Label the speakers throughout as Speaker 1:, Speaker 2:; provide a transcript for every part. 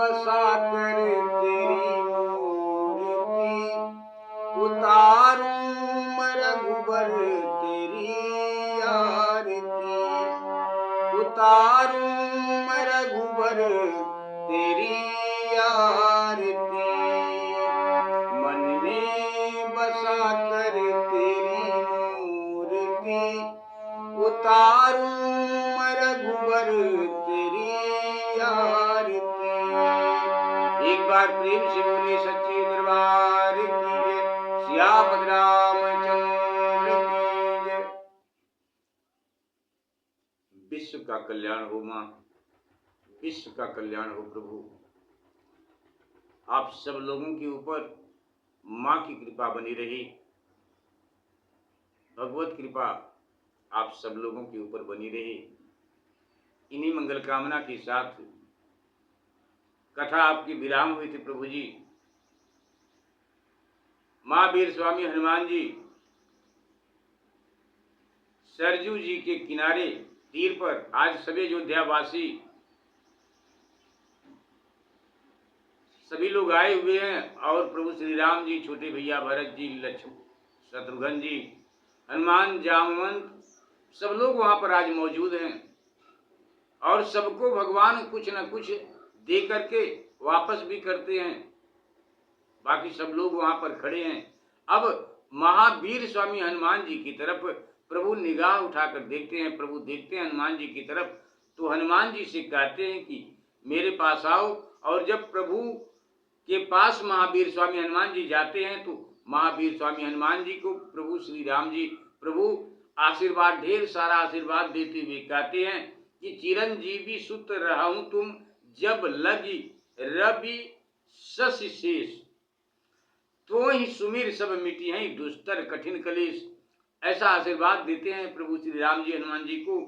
Speaker 1: बसा कर तेरी मूर्ति, उतारूं मैं रघुबर तेरी आरती, उतारूं मैं रघुबर तेरी आरती। मन में बसा कर तेरी मूर्ति, उतारूं मैं रघुबर तेरी आरती। एक बार प्रेम से बोले सच्चे दरबार की जय, सियापति रामचंद्र की जय। विश्व का कल्याण हो मां, विश्व का कल्याण हो प्रभु। आप सब लोगों के ऊपर मां की कृपा बनी रही, भगवत कृपा आप सब लोगों के ऊपर बनी रही। इन्हीं मंगल कामना के साथ कथा आपकी विराम हुई थी प्रभु जी। महावीर स्वामी हनुमान जी सरजू जी के किनारे तीर पर आज सभी अयोध्यावासी सभी लोग आए हुए हैं और प्रभु श्री राम जी, छोटे भैया भरत जी, लक्ष्मण, शत्रुघ्न जी, हनुमान, जामवंत, सब लोग वहां पर आज मौजूद हैं और सबको भगवान कुछ न कुछ दे करके वापस भी करते हैं। बाकी सब लोग वहां पर खड़े हैं। अब महावीर स्वामी हनुमान जी की तरफ प्रभु निगाह उठाकर देखते हैं, प्रभु देखते हैं हनुमान जी की तरफ, तो हनुमान जी से कहते हैं कि मेरे पास आओ। और जब प्रभु के पास महावीर स्वामी हनुमान जी जाते हैं तो महावीर स्वामी हनुमान जी को प्रभु श्री राम जी प्रभु आशीर्वाद, ढेर सारा आशीर्वाद देते हुए कहते हैं कि चिरंजीवी सुत रहूं तुम, जब लगी रवि शशि शेष, तो ही सुमिर सब मिटी है दुस्तर कठिन कलेश। ऐसा आशीर्वाद देते हैं प्रभु श्री राम जी हनुमान जी को।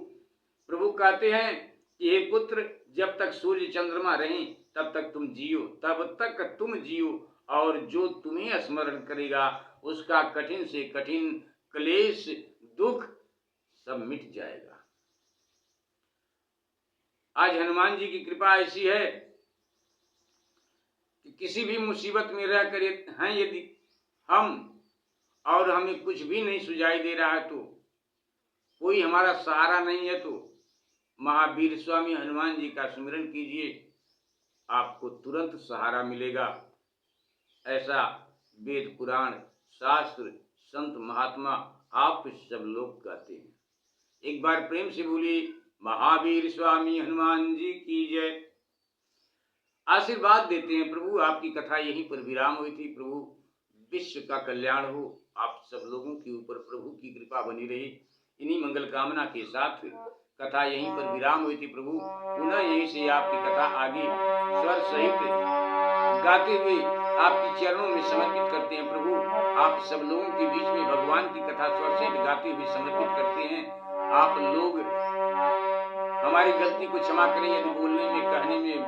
Speaker 1: प्रभु कहते हैं कि हे पुत्र, जब तक सूर्य चंद्रमा रहें तब तक तुम जियो, तब तक तुम जियो, और जो तुम्हें स्मरण करेगा उसका कठिन से कठिन क्लेश, दुख सब मिट जाएगा। आज हनुमान जी की कृपा ऐसी है कि किसी भी मुसीबत में रह कर हैं यदि हम, और हमें कुछ भी नहीं सुझाई दे रहा है, तो कोई हमारा सहारा नहीं है, तो महावीर स्वामी हनुमान जी का स्मरण कीजिए, आपको तुरंत सहारा मिलेगा। ऐसा वेद पुराण शास्त्र संत महात्मा आप सब लोग कहते हैं। एक बार प्रेम से बोलिए महावीर स्वामी हनुमान जी की जय। आशीर्वाद देते हैं प्रभु, आपकी कथा यहीं पर विराम हुई थी। प्रभु विश्व का कल्याण हो, आप सब लोगों के ऊपर प्रभु की कृपा बनी रही। इन्हीं मंगल कामना के साथ कथा यहीं पर विराम हुई थी प्रभु। पुनः यहीं से आपकी कथा आगे स्वर सहित गाते हुए आपके चरणों में समर्पित करते हैं प्रभु। आप सब लोगों के बीच में भगवान की कथा स्वर सहित गाते हुए समर्पित करते हैं। आप लोग हमारी गलती को क्षमा करें, यदि बोलने में, कहने में,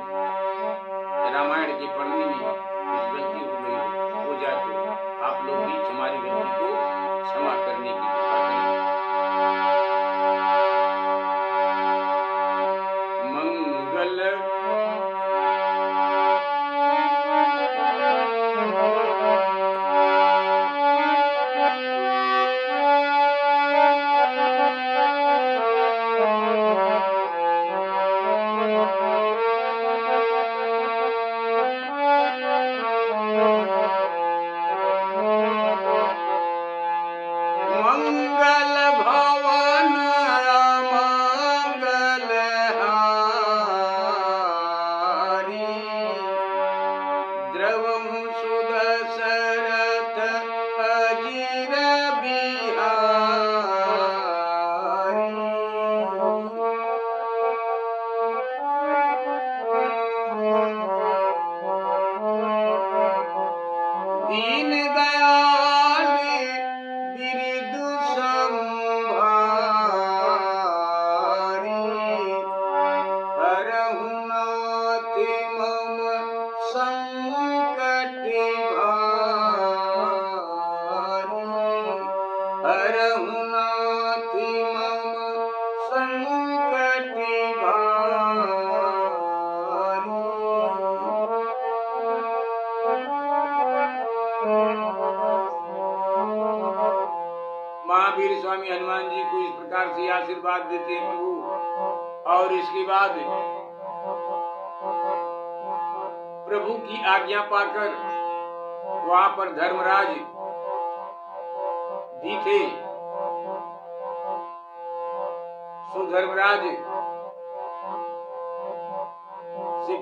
Speaker 1: रामायण के पढ़ने में कुछ गलती हो गई हो जाए तो आप लोग भी हमारी गलती को क्षमा करने की कृपा करें। मंगल दीन दयाल बिरदु संभारी, हरहु नाथ मम संकट भारी, हरहु नाथ मम संकट भारी। स्वामी हनुमान जी को इस प्रकार से आशीर्वाद देते हैं प्रभु। और इसके बाद प्रभु की आज्ञा पाकर वहां पर धर्मराज भी थे। सो धर्मराज से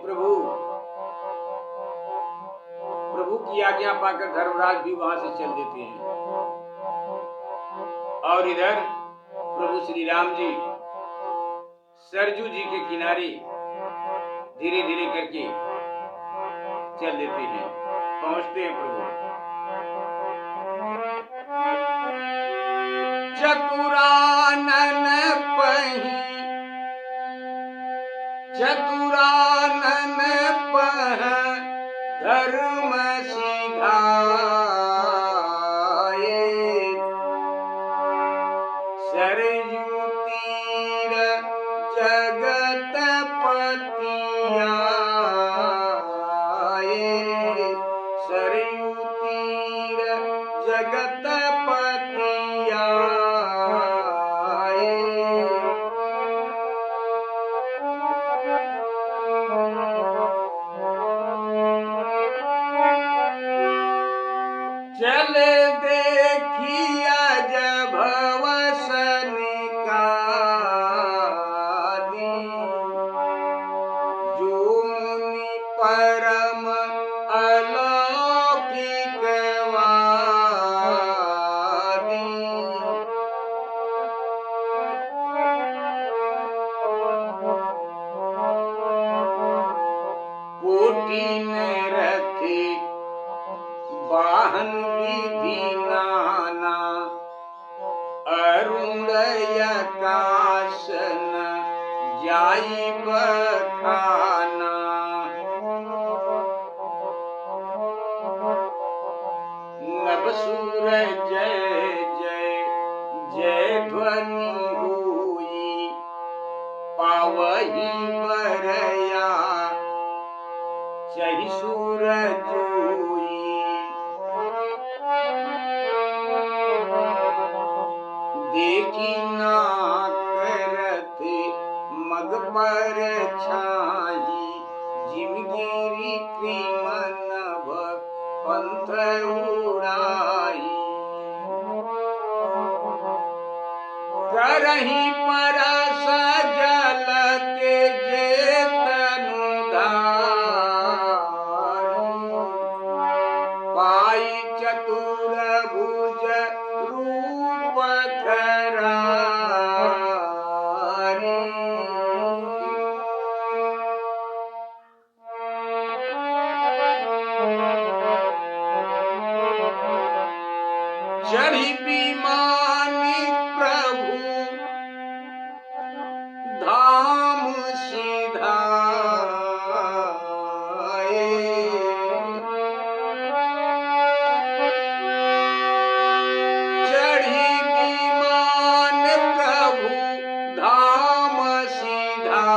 Speaker 1: प्रभु की आज्ञा पाकर धर्मराज भी वहां से चल देते हैं। और इधर प्रभु श्री राम जी सरजू जी के किनारे धीरे धीरे करके चल देते हैं, पहुंचते हैं प्रभु। चतुरानन पही चतुरानन पह धर्म सिधाए, सरयू तीर जगत पतियाए, सरयू तीर जगत पतियाए। चल देखिया जब भवसन का दी, जो मुनि परम अलौकिक वादी, कोटि न रथे वाहन विधि नाना, अरुण आकाशन जाई बखाना। नभ सुर जय जय जय ध्वनि हुई, पावही बरया चहि सुर जोई। देखी ना करते मग पर छाही, जिमगिरी कृमनभ पंथ उड़ाई। करही परस जल के जेतनु धारी, पाई चतुर भुज रूप करारी। चढ़ी विमानी प्रभु धाम सिधाए, चढ़ी विमान प्रभु धाम सिधाए।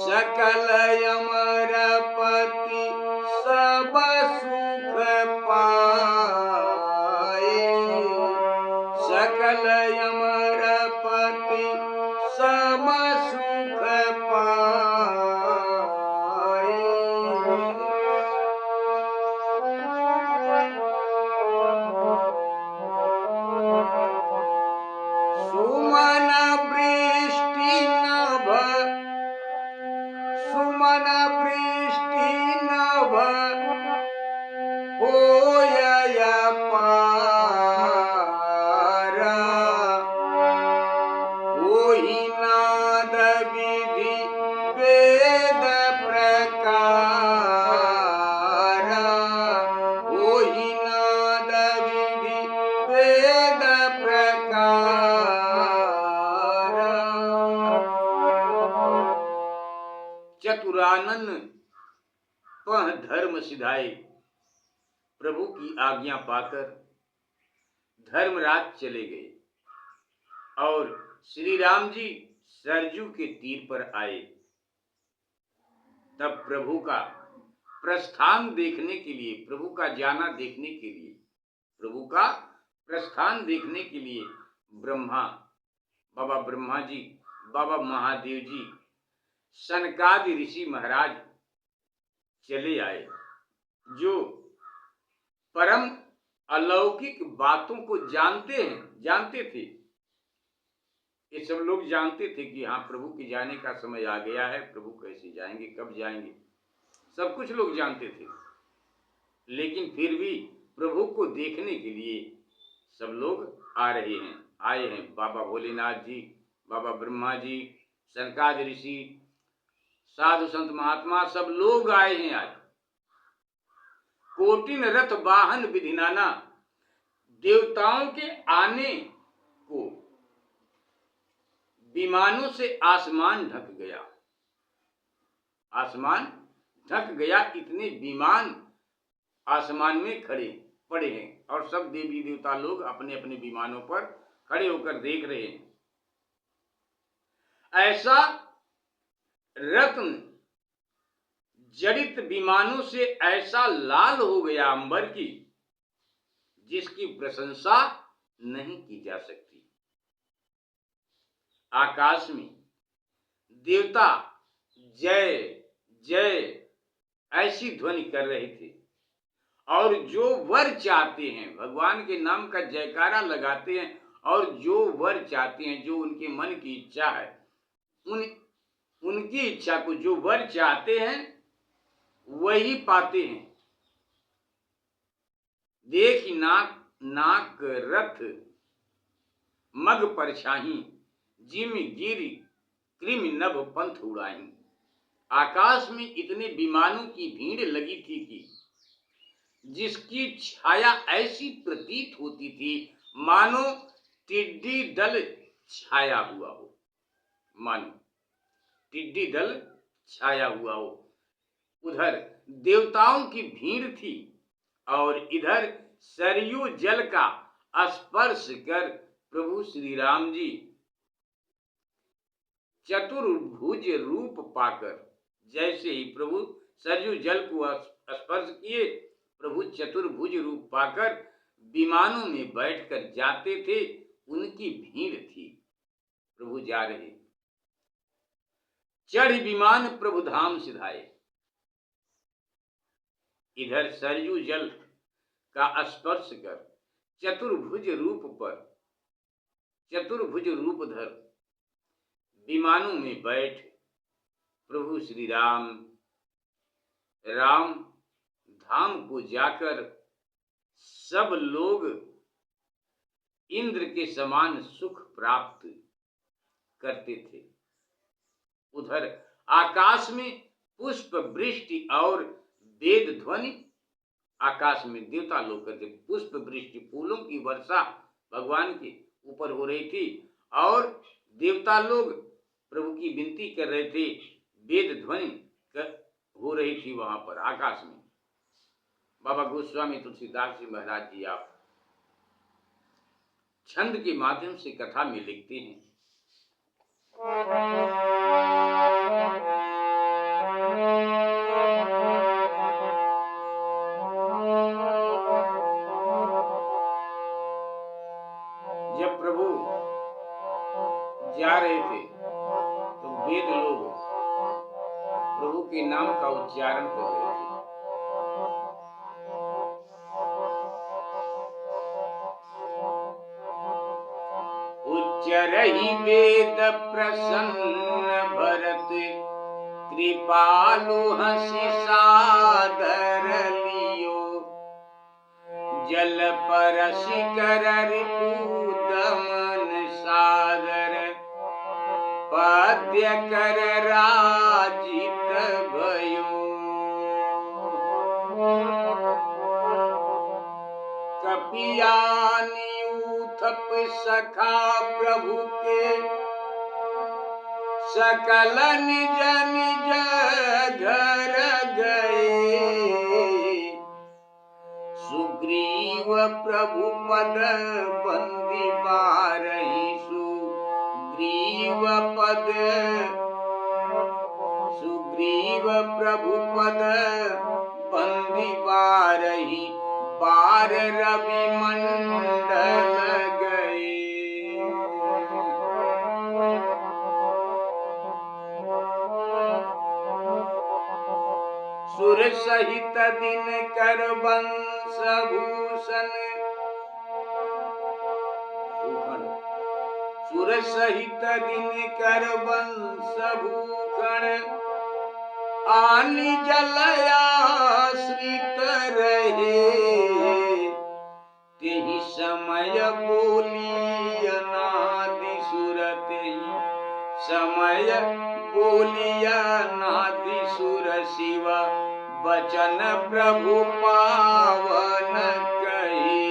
Speaker 1: सकल अमरपति सब सुख पाए, सकल अमरपति सब सुख पाए। सुमन वृष्टि नभ सुमन वृष्टि नभ होय अपार, होहि नाद विधि वेद प्रकार, होहि नाद विधि वेद प्रकार। चतुरानन पह धर्म सिधाए, प्रभु की आज्ञा पाकर धर्मराज चले गए और श्री राम जी सरजू के तीर पर आए। तब प्रभु का प्रस्थान देखने के लिए, प्रभु का जाना देखने के लिए प्रभु का प्रस्थान देखने के लिए ब्रह्मा, बाबा ब्रह्मा जी, बाबा महादेव जी, सनकादि ऋषि महाराज चले आए, जो परम अलौकिक बातों को जानते थे। ये सब लोग जानते थे कि हाँ, प्रभु के जाने का समय आ गया है, प्रभु कैसे जाएंगे, कब जाएंगे, सब कुछ लोग जानते थे। लेकिन फिर भी प्रभु को देखने के लिए सब लोग आए हैं। बाबा भोलेनाथ जी, बाबा ब्रह्मा जी, सनकादि ऋषि, साधु संत महात्मा सब लोग आए हैं आज। कोटिन रथ वाहन विधि नाना, देवताओं के आने को विमानों से आसमान ढक गया। आसमान ढक गया, इतने विमान आसमान में खड़े पड़े हैं और सब देवी देवता लोग अपने अपने विमानों पर खड़े होकर देख रहे हैं। ऐसा रत्न जड़ित विमानों से ऐसा लाल हो गया अंबर की, जिसकी प्रशंसा नहीं की जा सकती। आकाश में देवता जय जय ऐसी ध्वनि कर रहे थे और जो वर चाहते हैं, भगवान के नाम का जयकारा लगाते हैं और जो वर चाहते हैं, जो उनके मन की इच्छा है, उनकी इच्छा को जो वर चाहते हैं वही पाते हैं। देख नाक रथ मग परछाही, जिम गिर कृमि नभ पंथ उड़ाई। आकाश में इतने विमानों की भीड़ लगी थी कि जिसकी छाया ऐसी प्रतीत होती थी मानो टिड्डी दल छाया हुआ हो, मानो टिड्डी दल छाया हुआ हो। उधर देवताओं की भीड़ थी और इधर सरयू जल का स्पर्श कर प्रभु श्री राम जी चतुर्भुज रूप पाकर, जैसे ही प्रभु सरयू जल को स्पर्श किए, प्रभु चतुर्भुज रूप पाकर विमानों में बैठकर जाते थे, उनकी भीड़ थी। प्रभु जा रहे, चढ़ विमान प्रभु धाम सिधाए। इधर सरयू जल का स्पर्श कर चतुर्भुज रूप धर विमानों में बैठ प्रभु श्री राम धाम को जाकर सब लोग इंद्र के समान सुख प्राप्त करते थे। उधर आकाश में पुष्प वृष्टि और वेद ध्वनि, आकाश में देवता लोग करते पुष्प वृष्टि, फूलों की वर्षा भगवान के ऊपर हो रही थी और देवता लोग प्रभु की विनती कर रहे थे, वेद ध्वनि हो रही थी वहां पर आकाश में। बाबा गोस्वामी तुलसीदास जी महाराज जी आप छंद के माध्यम से कथा में लिखते हैं, जब प्रभु जा रहे थे तो वेद लोग प्रभु के नाम का उच्चारण कर रहे थे। उच्चरहि वेद प्रसन्न भरत, कृपालु हंसी सादर लियो। जल परस कर रिपुदमन सागर, पद्य कर राजित भयो। कपियानी उथप सखा प्रभु के, सकल निज निज घर गए। सुग्रीव प्रभु पद बंदी बारही, सुग्रीव प्रभु पद बंदी बारही। पार रवि मंडल गए। सुर सहित दिन कर वंश भूषण, सुर सहित दिन कर वंश भूषण, आनि जल आश्रित रहे। तेहि समय बोली अनादि सुर, तेहि समय बोली अनादि सुर, शिव वचन प्रभु पावन कहे।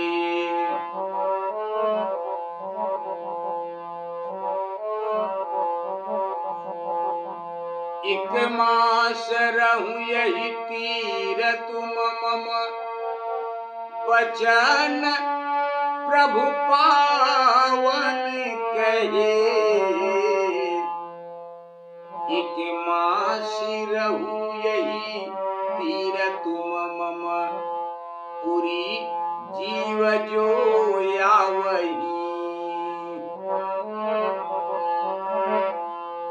Speaker 1: एक मास रहूं यही तीर तुम मम, वचन प्रभु पावन कहे। एक मास रहूं यही तीर तुम मम, पुरी जीव जो यावही।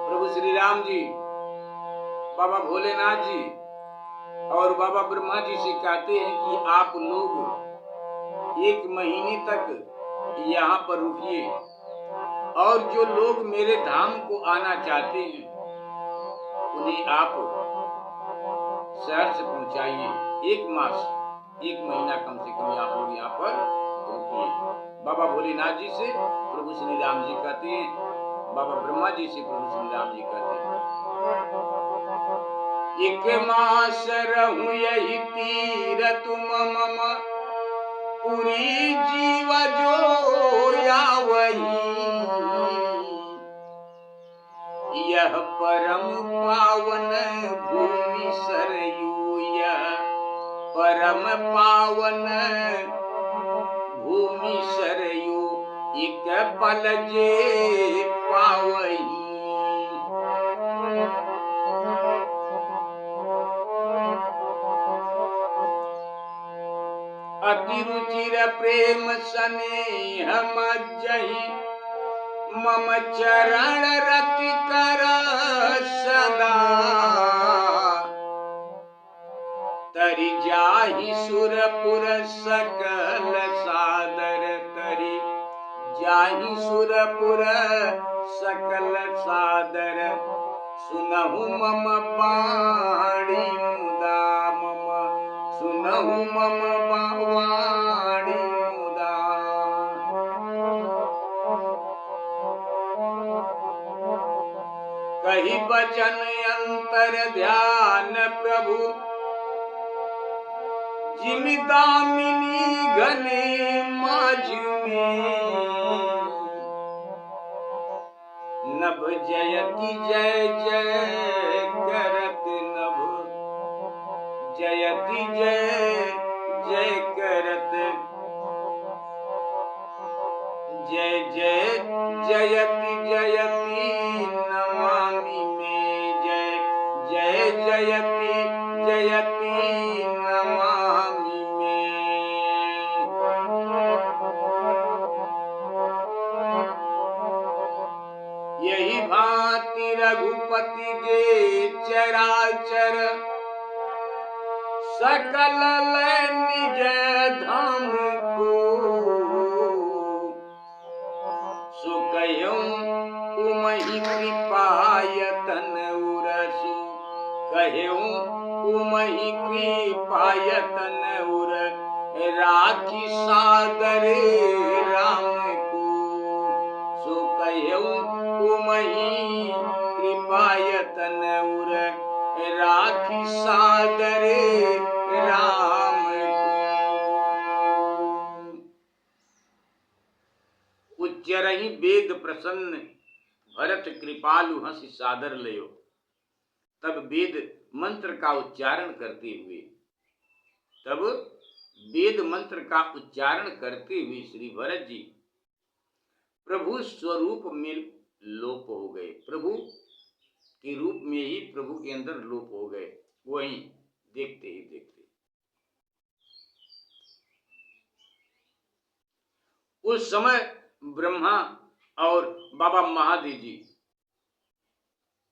Speaker 1: प्रभु श्री राम जी बाबा भोलेनाथ जी और बाबा ब्रह्मा जी से कहते हैं कि आप लोग 1 महीने तक यहाँ पर रुकिए और जो लोग मेरे धाम को आना चाहते हैं उन्हें आप शहर से पहुंचाइए। 1 मास 1 महीना कम से कम आप लोग यहाँ पर रुकिए। बाबा भोलेनाथ जी से प्रभु श्री राम जी कहते हैं, बाबा ब्रह्मा जी से प्रभु श्री राम जी कहते हैं, 1 मास रहूं यही तीर तुम मम, पुरी जीव जो यावही। यह परम पावन भूमि सरयू, यह परम पावन भूमि सरयू, एक पल जे पावही। अति रुचिर प्रेम स्नेह मज्जहि, मम चरण रति कर सदा। तरि जाहि सुरपुर सकल सादर, तरि जाहि सुरपुर सकल सादर। सुनहु मम वाणी मुदा, मम सुनहु मम वाणी मुदा। कही वचन अंतर ध्यान प्रभु, जिमि दामिनी घने माझ में। नभ जयति जय जय करत, नभ जयति जय जय करत। जय जय जयति जयति नमामि में, जय जय जयति जयति नमामि में। यही भांति रघुपति जे चराचर, सकल लय निज धाम को। सो कहूँ उमहि कृपायतन उरसु, कहूँ उमहि कृपायतन उर। राखी सादर राम को, सो कहूँ उमहि कृपायतन उर। राखी सादर राम को। उच्चरहि वेद प्रसन्न, भरत कृपालु हंसि सादर लयो। तब वेद मंत्र का उच्चारण करते हुए, तब वेद मंत्र का उच्चारण करते हुए श्री भरत जी प्रभु स्वरूप में लोप हो गए। प्रभु के रूप में ही प्रभु के अंदर लोप हो गए, वहीं देखते ही देखते। उस समय ब्रह्मा और बाबा महादेव जी,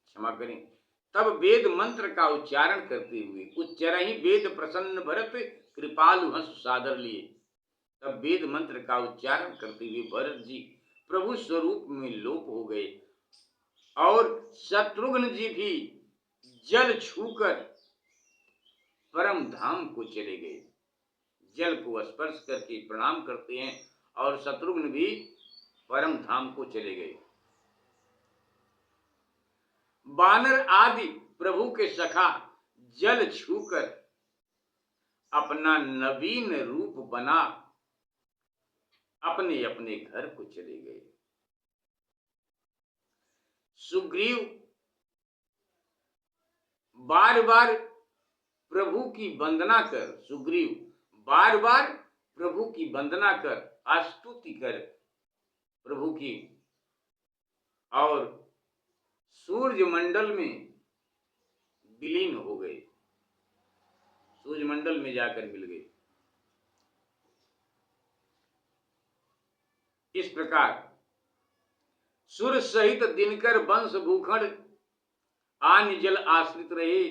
Speaker 1: क्षमा करें, तब वेद मंत्र का उच्चारण करते हुए उच्चरहि वेद प्रसन्न भरत कृपालु हंस सादर लिए। तब वेद मंत्र का उच्चारण करते हुए भरत जी प्रभु स्वरूप में लोप हो गए और शत्रुघ्न जी भी जल छूकर परम धाम को चले गए। जल को स्पर्श करके प्रणाम करते हैं और शत्रुघ्न भी परम धाम को चले गए। वानर आदि प्रभु के सखा जल छूकर अपना नवीन रूप बना अपने अपने घर को चले गए। सुग्रीव बार बार प्रभु की वंदना कर, सुग्रीव बार बार प्रभु की वंदना कर, स्तुति कर प्रभु की, और सूर्य मंडल में विलीन हो गए, सूर्य मंडल में जाकर मिल गए। इस प्रकार सुर सहित दिनकर वंश भूखंड आन जल आश्रित रहे।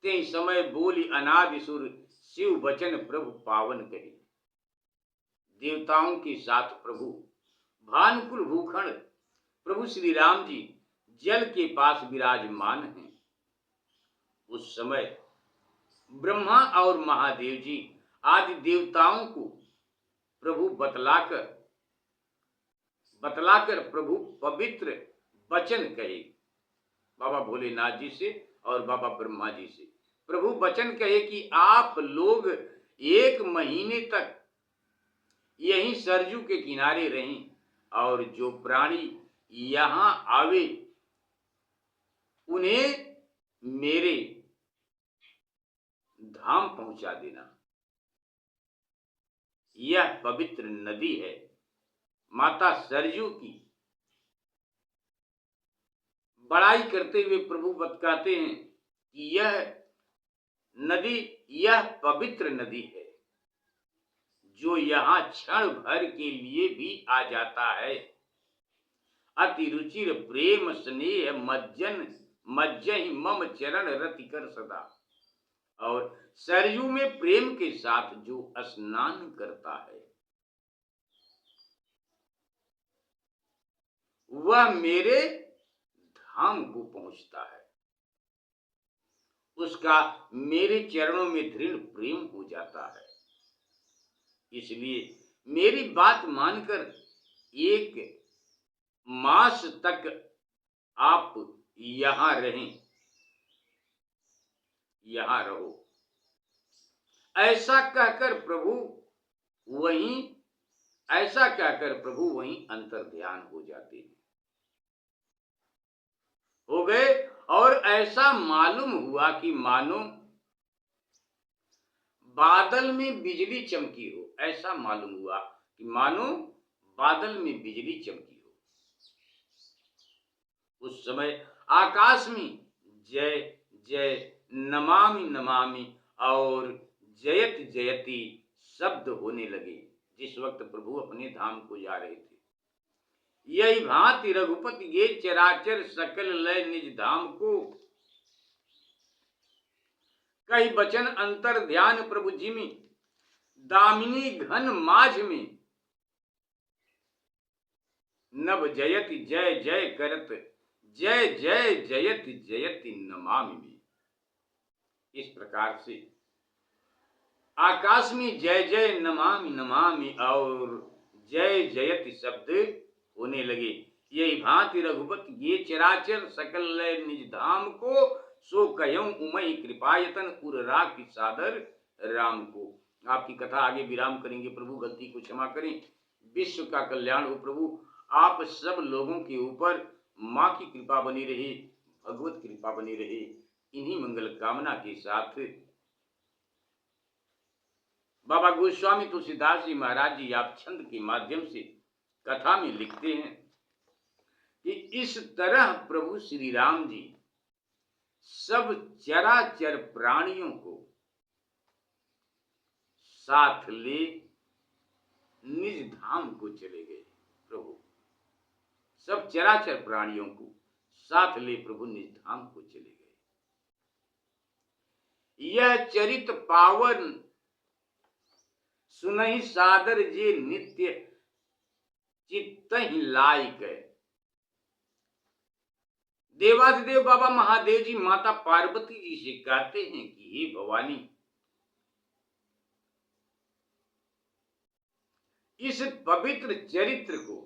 Speaker 1: ते समय बोली अनादि सुर शिव वचन प्रभु पावन कहे। देवताओं के साथ प्रभु भानुकुल भूखंड प्रभु श्री राम जी जल के पास विराजमान हैं। उस समय ब्रह्मा और महादेव जी आदि देवताओं को प्रभु बतलाकर प्रभु पवित्र वचन कहे। बाबा भोलेनाथ जी से और बाबा ब्रह्मा जी से प्रभु वचन कहे कि आप लोग 1 महीने तक यहीं सरजू के किनारे रहें और जो प्राणी यहां आवे उन्हें मेरे धाम पहुंचा देना। यह पवित्र नदी है माता सरजू की। बड़ाई करते हुए प्रभु बताते हैं कि यह नदी, यह पवित्र नदी है। जो यहाँ क्षण भर के लिए भी आ जाता है, अति रुचिर प्रेम स्नेह मज्जहि मम चरण रति कर सदा। और सरयू में प्रेम के साथ जो स्नान करता है वह मेरे धाम को पहुंचता है, उसका मेरे चरणों में दृढ़ प्रेम हो जाता है। इसलिए मेरी बात मानकर 1 मास तक आप यहां रहें, यहां रहो। ऐसा कहकर प्रभु वहीं अंतर ध्यान हो जाते हैं, हो गए। और ऐसा मालूम हुआ कि मानो बादल में बिजली चमकी हो, ऐसा मालूम हुआ कि मानो बादल में बिजली चमकी हो। उस समय आकाश में जय जय नमामि नमामि और जयति जयति शब्द होने लगे। जिस वक्त प्रभु अपने धाम को जा रहे थे, यही भांति रघुपति गे चराचर सकल लय निज धाम को। कई बचन अंतर ध्यान प्रभु जिमि दामिनी घन माझ में। नभ जयति जय जय करत जय जय जयति जयति नमामि में। इस प्रकार से आकाश में जय जय नमामि नमामि और जय जयति शब्द होने लगे। यही भांति रघुपति ये चराचर सकल लय निज धाम को। सो कहूं उमई कृपायतन उर राखि सादर राम को। आपकी कथा आगे विराम करेंगे। प्रभु गलती को क्षमा करें। विश्व का कल्याण हो प्रभु। आप सब लोगों के ऊपर माँ की कृपा बनी रहे, भगवत कृपा बनी रहे। इन्हीं मंगल कामना के साथ बाबा गोस्वामी तुलसीदास जी महाराज जी आप छंद के माध्यम से कथा में लिखते हैं कि इस तरह प्रभु श्री राम जी सब चराचर प्राणियों को साथ ले निज धाम को चले गए। प्रभु सब चराचर प्राणियों को साथ ले प्रभु निज धाम को चले गए। यह चरित पावन सुनहि सादर जे नित्य चित्त ही लायक। देवाधिदेव बाबा महादेव जी माता पार्वती जी से कहते हैं कि हे भवानी, इस पवित्र चरित्र को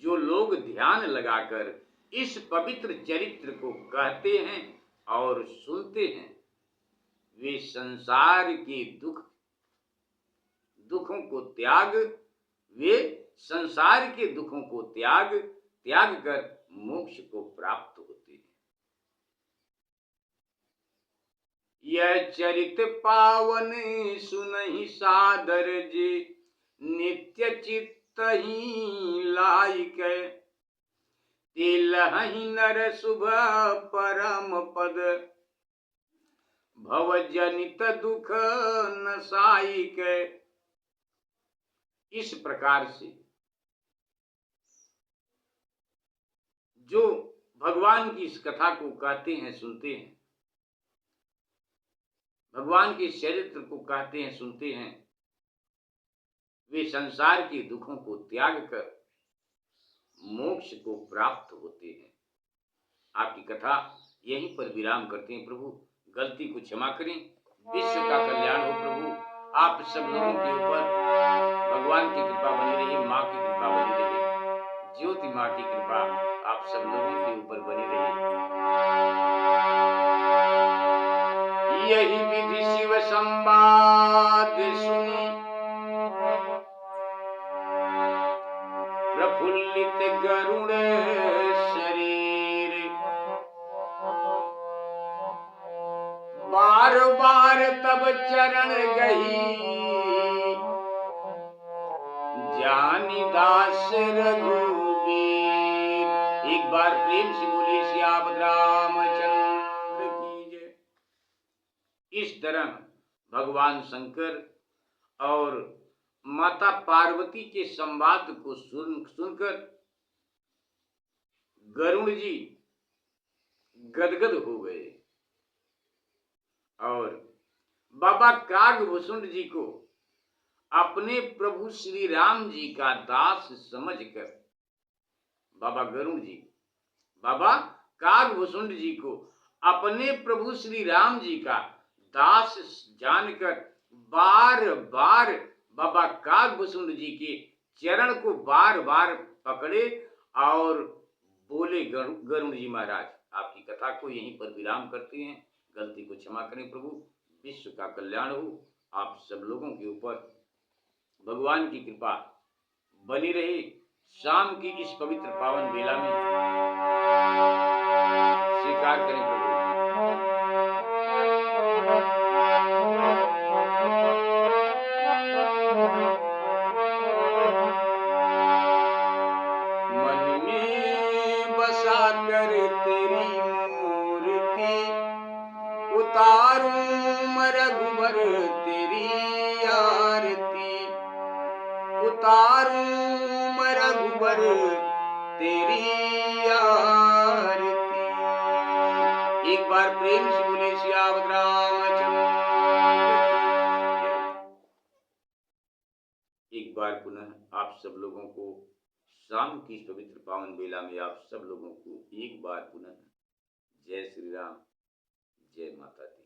Speaker 1: जो लोग ध्यान लगाकर इस पवित्र चरित्र को कहते हैं और सुनते हैं, वे संसार के दुखों को त्याग कर मोक्ष को प्राप्त होते हैं। यह चरित पावन सुनहि सादर जे नित्य चित्त ही लायक। तिलहि नर शुभ परम पद भव जनित दुख नसायिक। इस प्रकार से जो भगवान की इस कथा को कहते हैं, सुनते हैं, भगवान के चरित्र को कहते हैं, सुनते हैं, वे संसार के दुखों को त्याग कर मोक्ष को प्राप्त होते हैं। आपकी कथा यहीं पर विराम करते हैं। प्रभु गलती को क्षमा करें, विश्व का कल्याण हो। प्रभु आप सब लोगों के ऊपर भगवान की कृपा बनी रही, माँ की कृपा बनी रही, ज्योति माँ की कृपा आप सब लोगों के ऊपर बनी रही। यही विधि शिव संवाद सुनी प्रफुल्लित गरुड़ शरीर। बार बार तब चरण गही जानी दास रघुवीर। एक बार प्रेम से बोलिए सियापत रामचंद्र की जय। इस तरह भगवान शंकर और माता पार्वती के संवाद को सुनकर गरुड़ जी गदगद हो गए और बाबा कागभूषुंड जी को अपने प्रभु श्री राम जी का दास समझकर बाबा गरुड़ जी बाबा कागभूषुंड जी को अपने प्रभु श्री राम जी का दास जानकर बार बार बाबा कागभूषुंड जी के चरण को बार बार पकड़े और बोले, गरुड़ जी महाराज आपकी कथा को यहीं पर विराम करते हैं, गलती को क्षमा करें प्रभु, विश्व का कल्याण हो। आप सब लोगों के ऊपर भगवान की कृपा बनी रहे। शाम की इस पवित्र पावन बेला में स्वीकार करें प्रभु। मन में बसा कर तेरी मूर्ति उतारूं रघुबर तेरी आरती, उतारूं रघुबर तेरी आरती। एक बार प्रेम से बोले सियावत रामचंद्र। एक बार पुनः आप सब लोगों को शाम की पवित्र पावन बेला में आप सब लोगों को एक बार पुनः जय श्री राम, जय माता दी।